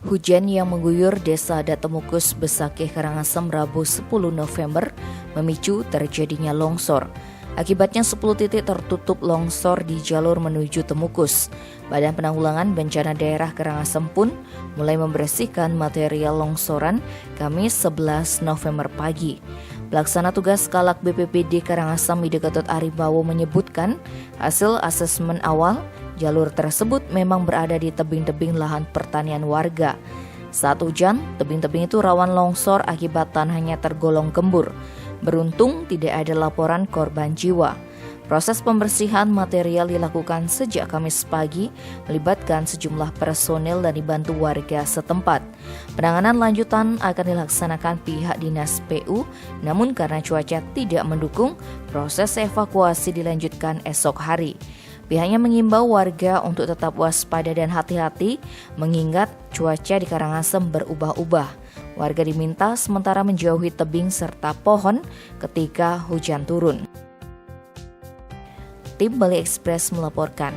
Hujan yang mengguyur desa Datemukus, Besakih, Karangasem Rabu 10 November memicu terjadinya longsor. Akibatnya 10 titik tertutup longsor di jalur menuju Temukus. Badan Penanggulangan Bencana Daerah Karangasem pun mulai membersihkan material longsoran Kamis 11 November pagi. Pelaksana tugas Kalak BPBD Karangasem Widegatot Aribawo menyebutkan hasil asesmen awal jalur tersebut memang berada di tebing-tebing lahan pertanian warga. Saat hujan, tebing-tebing itu rawan longsor akibat tanahnya tergolong gembur. Beruntung tidak ada laporan korban jiwa. Proses pembersihan material dilakukan sejak Kamis pagi, melibatkan sejumlah personel dan dibantu warga setempat. Penanganan lanjutan akan dilaksanakan pihak Dinas PU, namun karena cuaca tidak mendukung, proses evakuasi dilanjutkan esok hari. Pihaknya mengimbau warga untuk tetap waspada dan hati-hati mengingat cuaca di Karangasem berubah-ubah. Warga diminta sementara menjauhi tebing serta pohon ketika hujan turun. Tim Bali Express melaporkan.